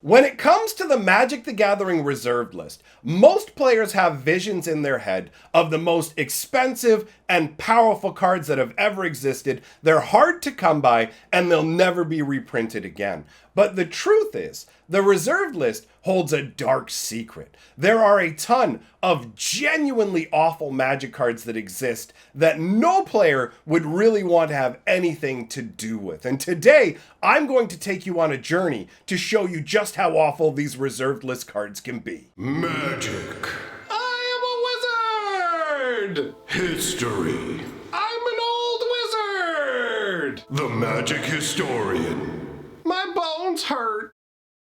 When it comes to the Magic the Gathering reserved list, most players have visions in their head of the most expensive and powerful cards that have ever existed. They're hard to come by and they'll never be reprinted again. But the truth is, the reserved list holds a dark secret. There are a ton of genuinely awful Magic cards that exist that no player would really want to have anything to do with. And today, I'm going to take you on a journey to show you just how awful these reserved list cards can be. Magic. I am a wizard! History. I'm an old wizard! The Magic Historian. My bones hurt.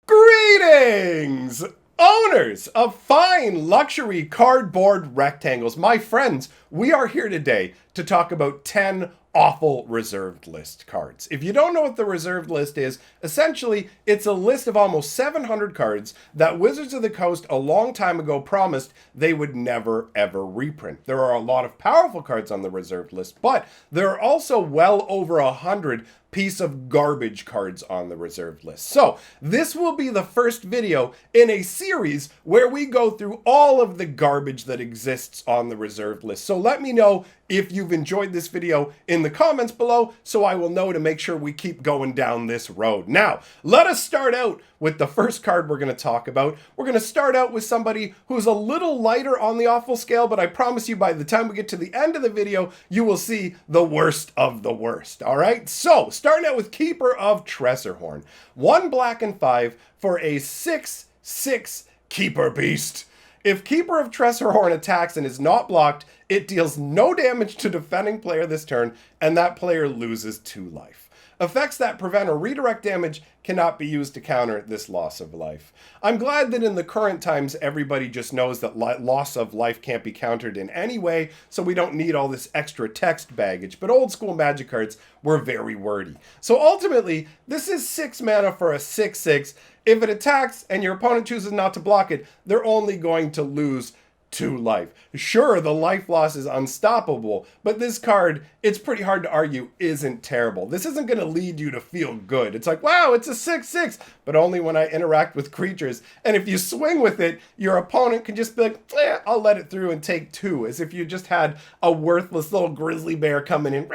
Greetings! Owners of fine luxury cardboard rectangles. My friends, we are here today to talk about 10 awful reserved list cards. If you don't know what the reserved list is, essentially it's a list of almost 700 cards that Wizards of the Coast a long time ago promised they would never ever reprint. There are a lot of powerful cards on the reserved list, but there are also well over 100 piece of garbage cards on the reserved list. So this will be the first video in a series where we go through all of the garbage that exists on the reserved list. So let me know if you've enjoyed this video in the comments below so I will know to make sure we keep going down this road. Now, let us start out with the first card we're going to talk about. We're going to start out with somebody who's a little lighter on the awful scale, but I promise you by the time we get to the end of the video, you will see the worst of the worst. All right, so starting out with Keeper of Tressorhorn. 1 black and 5 for a 6/6 Keeper Beast. If Keeper of Tressorhorn attacks and is not blocked, it deals no damage to defending player this turn, and that player loses 2 life. Effects that prevent or redirect damage cannot be used to counter this loss of life. I'm glad that in the current times, everybody just knows that loss of life can't be countered in any way, so we don't need all this extra text baggage, but old school Magic cards were very wordy. So ultimately, this is 6 mana for a 6/6. If it attacks and your opponent chooses not to block it, they're only going to lose 2 life. Sure, the life loss is unstoppable, but this card, it's pretty hard to argue, isn't terrible. This isn't going to lead you to feel good. It's like, wow, it's a 6/6, but only when I interact with creatures. And if you swing with it, your opponent can just be like, I'll let it through and take 2, as if you just had a worthless little grizzly bear coming in.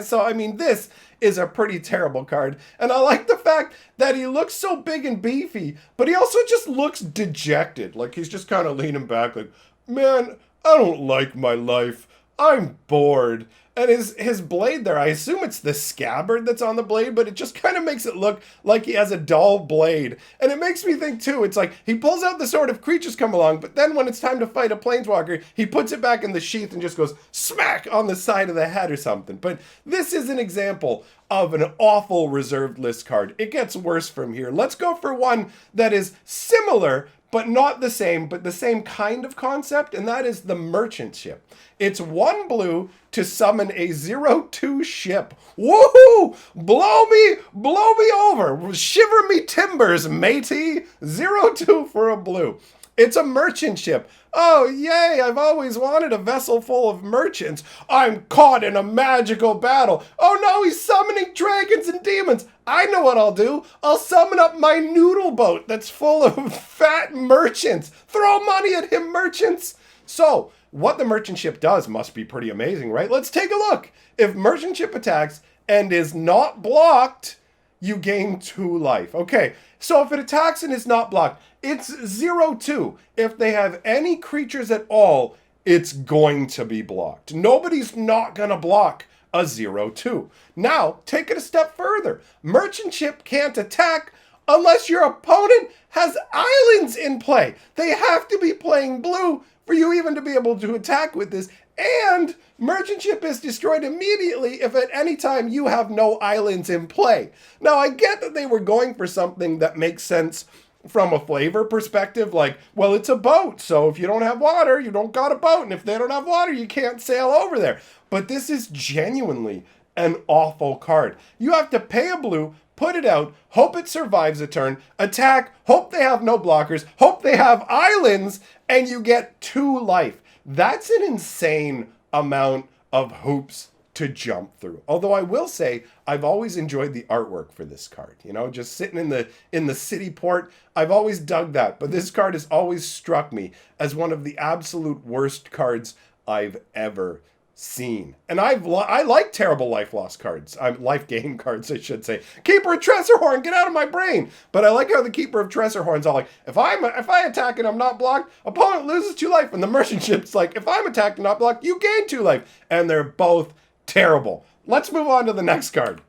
So, I mean, this is a pretty terrible card. And I like the fact that he looks so big and beefy, but he also just looks dejected. Like he's just kind of leaning back like, man, I don't like my life. I'm bored. And his blade there, I assume it's the scabbard that's on the blade, but it just kind of makes it look like he has a dull blade. And it makes me think too, it's like he pulls out the sword if creatures come along, but then when it's time to fight a planeswalker, he puts it back in the sheath and just goes smack on the side of the head or something. But this is an example of an awful reserved list card. It gets worse from here. Let's go for one that is similar, but not the same, but the same kind of concept, and that is the Merchant Ship. It's 1 blue to summon a 0/2 ship. Woohoo! Blow me over. Shiver me timbers, matey. 0/2 for a blue. It's a merchant ship. Oh, yay, I've always wanted a vessel full of merchants. I'm caught in a magical battle. Oh no, he's summoning dragons and demons. I know what I'll do. I'll summon up my noodle boat that's full of fat merchants. Throw money at him, merchants. So, what the merchant ship does must be pretty amazing, right? Let's take a look. If merchant ship attacks and is not blocked, you gain 2 life. Okay, so if it attacks and is not blocked, it's 0/2. If they have any creatures at all, it's going to be blocked. Nobody's not going to block a 0/2. Now, take it a step further. Merchant ship can't attack unless your opponent has islands in play. They have to be playing blue for you even to be able to attack with this. And merchant ship is destroyed immediately if at any time you have no islands in play. Now, I get that they were going for something that makes sense from a flavor perspective, like, well, it's a boat, so if you don't have water, you don't got a boat, and if they don't have water, you can't sail over there. But this is genuinely an awful card. You have to pay a blue, put it out, hope it survives a turn, attack, hope they have no blockers, hope they have islands, and you get 2 life. That's an insane amount of hoops to jump through. Although I will say I've always enjoyed the artwork for this card. You know, just sitting in the city port, I've always dug that. But this card has always struck me as one of the absolute worst cards I've ever seen. And I like terrible life loss cards. Life gain cards, I should say. Keeper of Tressorhorn, get out of my brain. But I like how the Keeper of Tressorhorn's all like, if I attack and I'm not blocked, opponent loses 2 life. And the merchant ship's like, if I'm attacked and not blocked, you gain 2 life. And they're both terrible. Let's move on to the next card.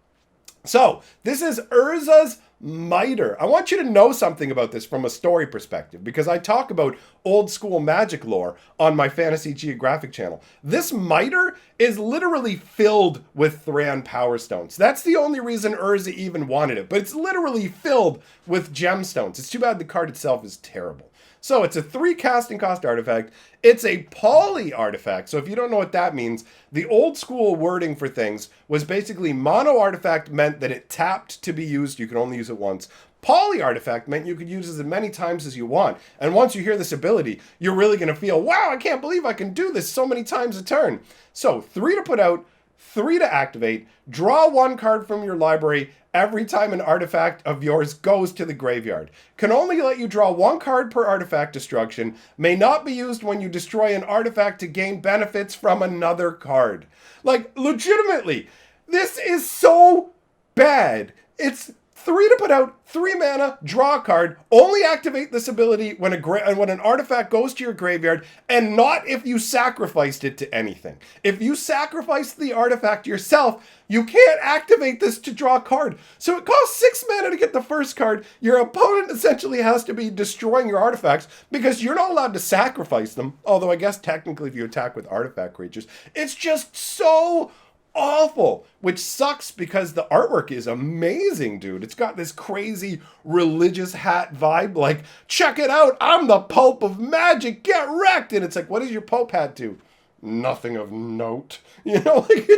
So this is Urzas Mitre. I want you to know something about this from a story perspective, because I talk about old school Magic lore on my Fantasy Geographic channel. This Mitre is literally filled with Thran Power Stones. That's the only reason Urza even wanted it, but it's literally filled with gemstones. It's too bad the card itself is terrible. So it's a 3 casting cost artifact. It's a poly artifact. So if you don't know what that means, the old school wording for things was basically mono artifact meant that it tapped to be used. You could only use it once. Poly artifact meant you could use it as many times as you want. And once you hear this ability, you're really going to feel, wow, I can't believe I can do this so many times a turn. So 3 to put out, 3 to activate, draw 1 card from your library every time an artifact of yours goes to the graveyard. Can only let you draw 1 card per artifact destruction. May not be used when you destroy an artifact to gain benefits from another card. Like, legitimately, this is so bad. It's 3 to put out, 3 mana, draw a card, only activate this ability when an artifact goes to your graveyard, and not if you sacrificed it to anything. If you sacrifice the artifact yourself, you can't activate this to draw a card. So it costs 6 mana to get the first card. Your opponent essentially has to be destroying your artifacts because you're not allowed to sacrifice them. Although I guess technically if you attack with artifact creatures, it's just so awful, which sucks because the artwork is amazing, dude. It's got this crazy religious hat vibe, like, check it out, I'm the Pope of Magic, get wrecked. And it's like, what does your Pope hat do? Nothing of note. You know, like,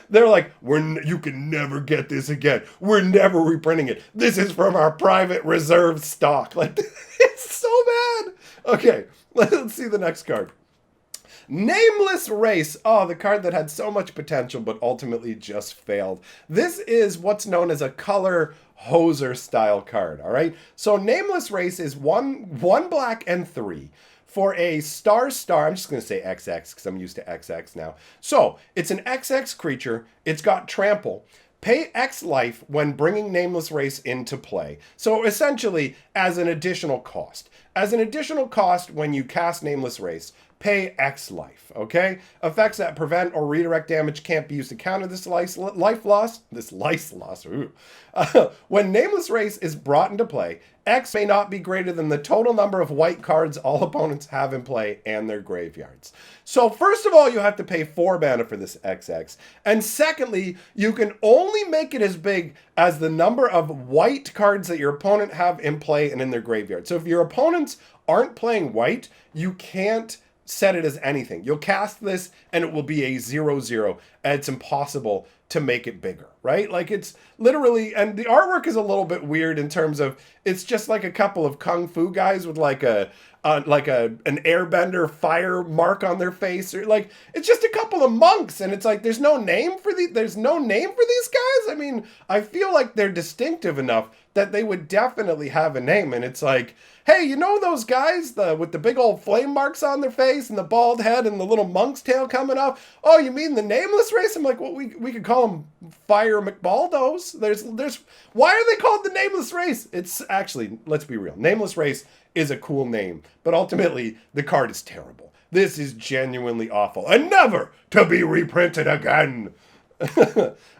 they're like, you can never get this again. We're never reprinting it. This is from our private reserve stock. Like, it's so bad. Okay, let's see the next card. Nameless Race. Oh, the card that had so much potential but ultimately just failed. This is what's known as a color hoser style card, all right? So Nameless Race is one black and 3 for a star. I'm just going to say XX because I'm used to XX now. So it's an XX creature. It's got trample. Pay X life when bringing Nameless Race into play. So essentially as an additional cost. As an additional cost when you cast Nameless Race, pay X life, okay? Effects that prevent or redirect damage can't be used to counter this life loss. Ooh. When Nameless Race is brought into play, X may not be greater than the total number of white cards all opponents have in play and their graveyards. So first of all, you have to pay 4 mana for this XX. And secondly, you can only make it as big as the number of white cards that your opponent have in play and in their graveyard. So if your opponents aren't playing white, you can't set it as anything. You'll cast this and it will be a 0/0, and it's impossible to make it bigger, right? Like, it's literally, and the artwork is a little bit weird in terms of it's just like a couple of kung fu guys with like an airbender fire mark on their face, or like it's just a couple of monks, and it's like there's no name for these guys. I mean, I feel like they're distinctive enough that they would definitely have a name, and it's like, hey, you know those guys with the big old flame marks on their face and the bald head and the little monk's tail coming off? Oh, you mean the Nameless Race? I'm like, well, we could call them Fire McBaldos. Why are they called the Nameless Race? It's actually, let's be real, Nameless Race is a cool name, but ultimately the card is terrible. This is genuinely awful and never to be reprinted again.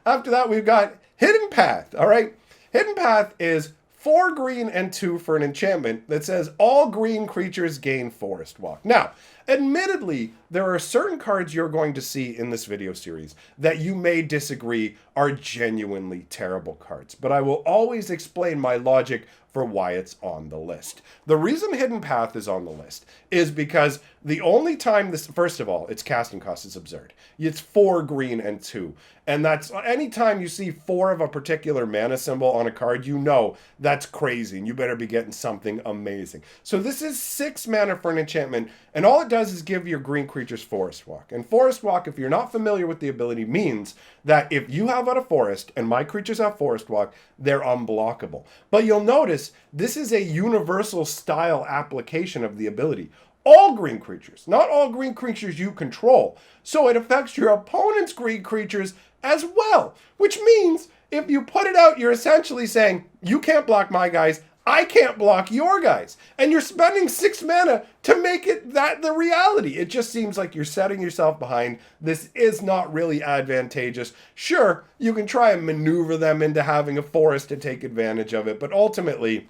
After that, we've got Hidden Path. All right, Hidden Path is 4 green and 2 for an enchantment that says all green creatures gain Forest Walk. Now, admittedly, there are certain cards you're going to see in this video series that you may disagree are genuinely terrible cards, but I will always explain my logic for why it's on the list. The reason Hidden Path is on the list is because the only time this, first of all, its casting cost is absurd. It's 4 green and 2. And that's anytime you see 4 of a particular mana symbol on a card, you know that's crazy and you better be getting something amazing. So this is 6 mana for an enchantment, and all it does is give your green creatures Forest Walk. And Forest Walk, if you're not familiar with the ability, means that if you have out a forest and my creatures have Forest Walk, they're unblockable. But you'll notice this is a universal style application of the ability. All green creatures, not all green creatures you control. So it affects your opponent's green creatures as well, which means if you put it out, you're essentially saying, you can't block my guys, I can't block your guys. And you're spending 6 mana to make it that the reality. It just seems like you're setting yourself behind. This is not really advantageous. Sure, you can try and maneuver them into having a forest to take advantage of it, but ultimately,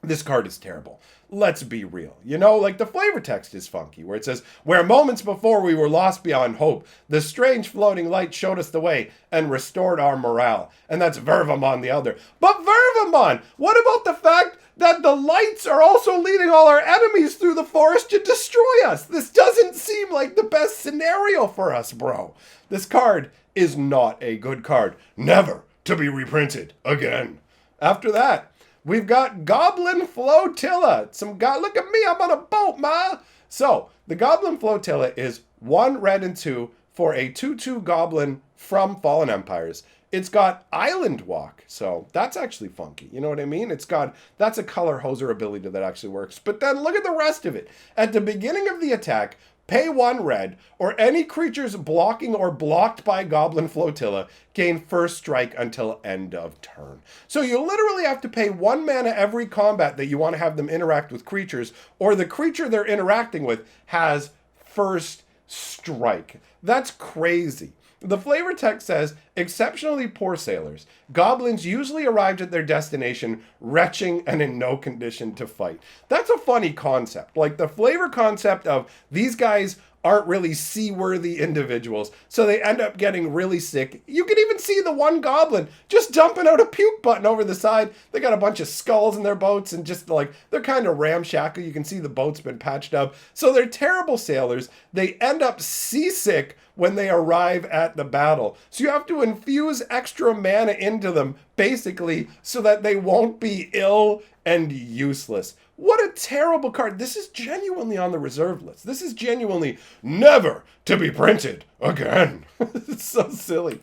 this card is terrible. Let's be real. You know, like the flavor text is funky, where it says, where moments before we were lost beyond hope, the strange floating light showed us the way and restored our morale. And that's Vervamon the Elder. But Vervamon, what about the fact that the lights are also leading all our enemies through the forest to destroy us? This doesn't seem like the best scenario for us, bro. This card is not a good card. Never to be reprinted again. After that, we've got Goblin Flotilla. Look at me, I'm on a boat, ma. So, the Goblin Flotilla is 1 red and 2 for a 2/2 Goblin from Fallen Empires. It's got Island Walk, so that's actually funky. You know what I mean? That's a color hoser ability that actually works. But then look at the rest of it. At the beginning of the attack, pay 1 red, or any creatures blocking or blocked by Goblin Flotilla gain first strike until end of turn. So you literally have to pay 1 mana every combat that you want to have them interact with creatures, or the creature they're interacting with has first strike. That's crazy. The flavor text says, exceptionally poor sailors. Goblins usually arrived at their destination retching and in no condition to fight. That's a funny concept. Like the flavor concept of these guys aren't really seaworthy individuals, so they end up getting really sick. You can even see the one goblin just dumping out a puke button over the side. They got a bunch of skulls in their boats and just like, they're kind of ramshackle. You can see the boat's been patched up. So they're terrible sailors. They end up seasick when they arrive at the battle. So you have to infuse extra mana into them, basically, so that they won't be ill and useless. What a terrible card. This is genuinely on the reserve list. This is genuinely never to be printed again. It's so silly.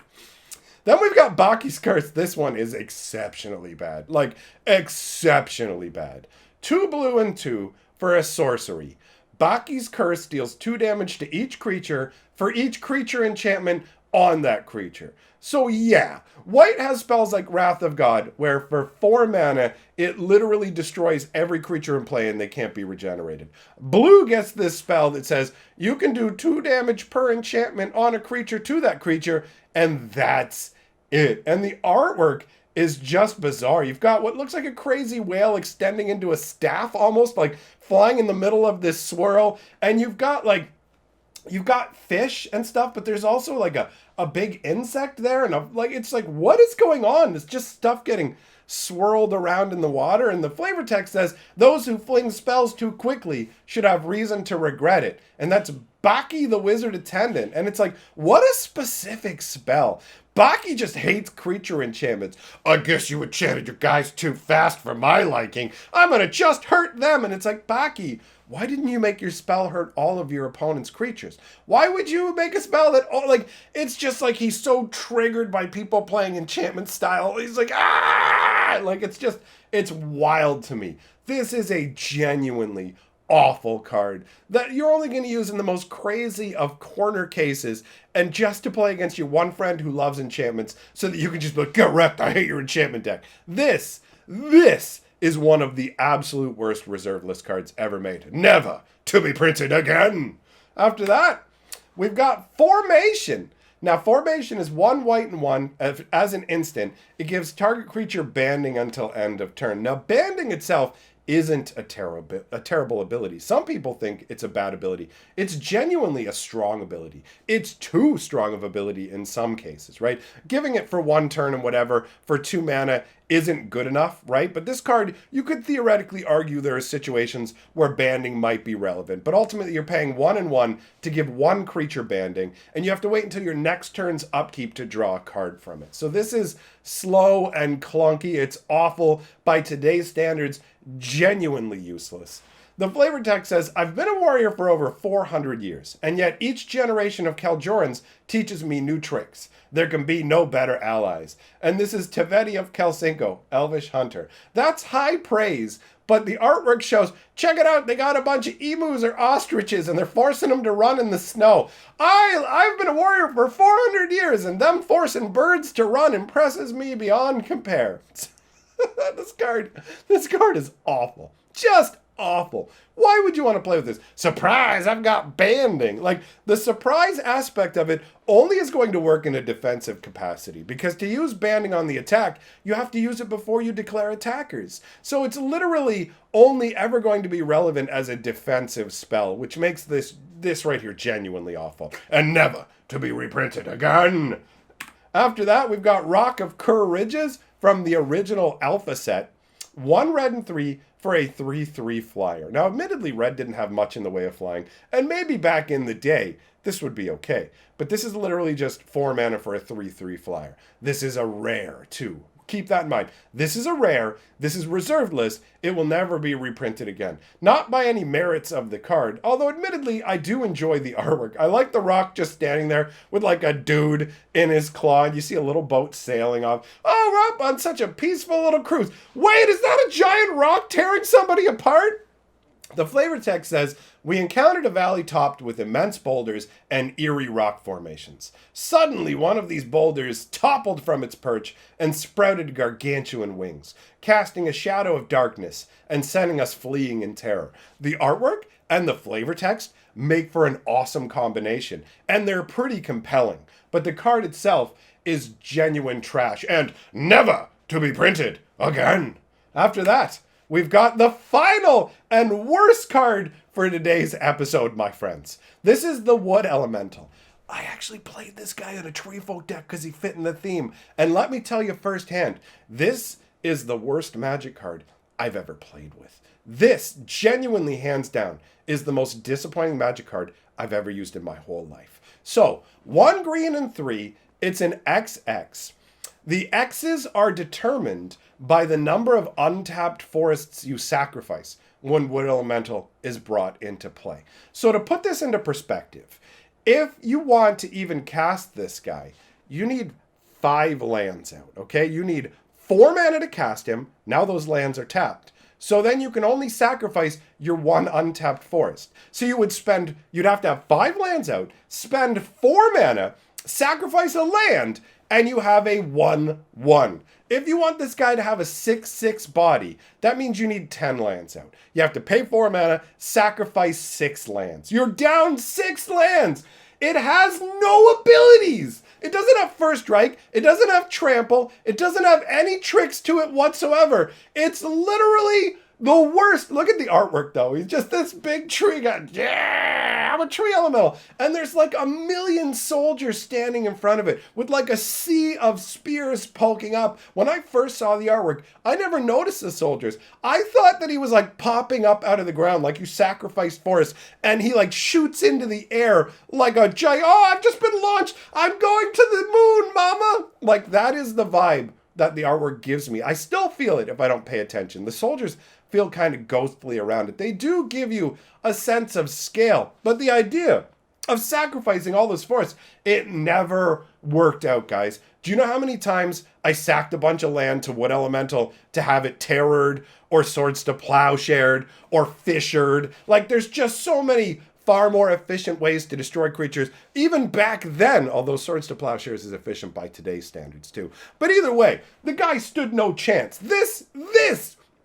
Then we've got Bockys Curse. This one is exceptionally bad. Like, exceptionally bad. 2 blue and 2 for a sorcery. Bockys Curse deals 2 damage to each creature for each creature enchantment on that creature. So yeah, white has spells like Wrath of God, where for 4 mana, it literally destroys every creature in play and they can't be regenerated. Blue gets this spell that says, you can do 2 damage per enchantment on a creature to that creature, and that's it. And the artwork is just bizarre. You've got what looks like a crazy whale extending into a staff, almost like flying in the middle of this swirl, and you've got fish and stuff, but there's also like a big insect there, and it's like, what is going on? It's just stuff getting swirled around in the water, and the flavor text says, those who fling spells too quickly should have reason to regret it. And that's Baki the Wizard Attendant. And it's like, what a specific spell. Baki just hates creature enchantments. I guess you enchanted your guys too fast for my liking. I'm gonna just hurt them. And it's like, Baki, why didn't you make your spell hurt all of your opponent's creatures? Why would you make a spell that, it's just like he's so triggered by people playing enchantment style. He's like, ah! Like, it's wild to me. This is a genuinely awful card that you're only going to use in the most crazy of corner cases and just to play against your one friend who loves enchantments so that you can just be like, get wrecked, I hate your enchantment deck. This is one of the absolute worst reserve list cards ever made. Never to be printed again. After that, we've got Formation. Now, Formation is 1 white and 1 as an instant. It gives target creature banding until end of turn. Now, banding itself isn't a terrible ability. Some people think it's a bad ability. It's genuinely a strong ability. It's too strong of ability in some cases, right? Giving it for 1 turn and whatever for 2 mana isn't good enough, right? But this card, you could theoretically argue there are situations where banding might be relevant, but ultimately you're paying 1 and 1 to give 1 creature banding, and you have to wait until your next turn's upkeep to draw a card from it. So this is slow and clunky. It's awful by today's standards, genuinely useless. The flavor text says, I've been a warrior for over 400 years, and yet each generation of Khaljorans teaches me new tricks. There can be no better allies. And this is Tveti of Kelsinko, Elvish Hunter. That's high praise, but the artwork shows, check it out, they got a bunch of emus or ostriches, and they're forcing them to run in the snow. I've been a warrior for 400 years, and them forcing birds to run impresses me beyond compare. This card is awful. Just awful. Why would you want to play with this? Surprise, I've got banding. Like, the surprise aspect of it only is going to work in a defensive capacity, because to use banding on the attack, you have to use it before you declare attackers. So it's literally only ever going to be relevant as a defensive spell, which makes this right here genuinely awful. And never to be reprinted again. After that, we've got Rock of Kur Ridges from the original Alpha set. 1 red and 3 for a 3/3 flyer. Now, admittedly, red didn't have much in the way of flying, and maybe back in the day, this would be okay. But this is literally just 4 mana for a 3/3 flyer. This is a rare, too. Keep that in mind. This is a rare. This is reserved list. It will never be reprinted again. Not by any merits of the card, although admittedly, I do enjoy the artwork. I like the rock just standing there with like a dude in his claw, and you see a little boat sailing off. Oh, we're up on such a peaceful little cruise. Wait, is that a giant rock tearing somebody apart? The flavor text says, we encountered a valley topped with immense boulders and eerie rock formations. Suddenly, one of these boulders toppled from its perch and sprouted gargantuan wings, casting a shadow of darkness and sending us fleeing in terror. The artwork and the flavor text make for an awesome combination, and they're pretty compelling. But the card itself is genuine trash and never to be printed again. After that, we've got the final and worst card for today's episode, my friends. This is the Wood Elemental. I actually played this guy on a Tree Folk deck because he fit in the theme. And let me tell you firsthand, this is the worst Magic card I've ever played with. This, genuinely hands down, is the most disappointing Magic card I've ever used in my whole life. So, 1 green and 3, it's an XX. The X's are determined by the number of untapped forests you sacrifice when Wood Elemental is brought into play. So to put this into perspective, if you want to even cast this guy, you need 5 lands out, okay? You need 4 mana to cast him. Now those lands are tapped. So then you can only sacrifice your 1 untapped forest. So you'd have to have 5 lands out, spend 4 mana, sacrifice a land, and you have a 1/1. If you want this guy to have a 6/6 body, that means you need 10 lands out. You have to pay 4 mana, sacrifice 6 lands. You're down 6 lands. It has no abilities. It doesn't have First Strike. It doesn't have Trample. It doesn't have any tricks to it whatsoever. It's literally the worst. Look at the artwork, though. He's just this big tree guy. Yeah, I'm a tree elemental. And there's like a million soldiers standing in front of it with like a sea of spears poking up. When I first saw the artwork, I never noticed the soldiers. I thought that he was like popping up out of the ground like you sacrificed forest, and he like shoots into the air like a giant, oh, I've just been launched. I'm going to the moon, mama. Like, that is the vibe that the artwork gives me. I still feel it if I don't pay attention. The soldiers feel kind of ghostly around it. They do give you a sense of scale, but the idea of sacrificing all those forests, it never worked out, guys. Do you know how many times I sacked a bunch of land to Wood Elemental to have it terrored, or Swords to Plowshared, or Fissured? Like, there's just so many far more efficient ways to destroy creatures, even back then, although Swords to Plowshares is efficient by today's standards too. But either way, the guy stood no chance. This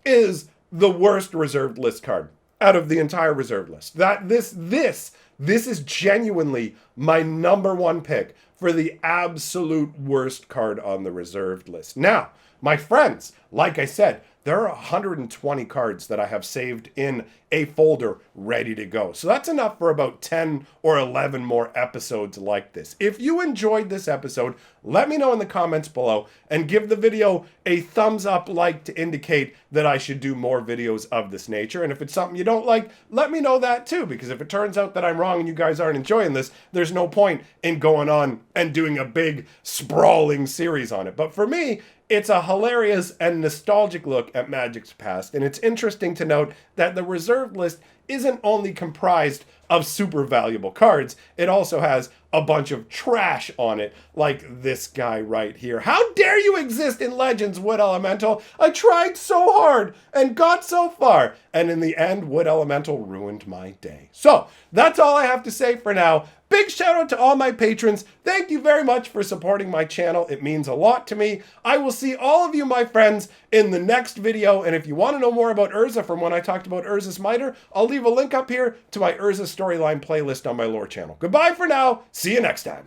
is the worst reserved list card out of the entire reserved list. This is genuinely my #1 pick for the absolute worst card on the reserved list. Now, my friends, like I said, there are 120 cards that I have saved in a folder ready to go. So that's enough for about 10 or 11 more episodes like this. If you enjoyed this episode, let me know in the comments below and give the video a thumbs up like to indicate that I should do more videos of this nature. And if it's something you don't like, let me know that too, because if it turns out that I'm wrong and you guys aren't enjoying this, there's no point in going on and doing a big sprawling series on it. But for me, it's a hilarious and nostalgic look at Magic's past, and it's interesting to note that the reserved list isn't only comprised of super valuable cards, it also has a bunch of trash on it, like this guy right here. How dare you exist in Legends, Wood Elemental? I tried so hard and got so far, and in the end, Wood Elemental ruined my day. So, that's all I have to say for now. Big shout out to all my patrons. Thank you very much for supporting my channel. It means a lot to me. I will see all of you, my friends, in the next video. And if you want to know more about Urza from when I talked about Urzas Mitre, I'll leave a link up here to my Urza storyline playlist on my lore channel. Goodbye for now. See you next time.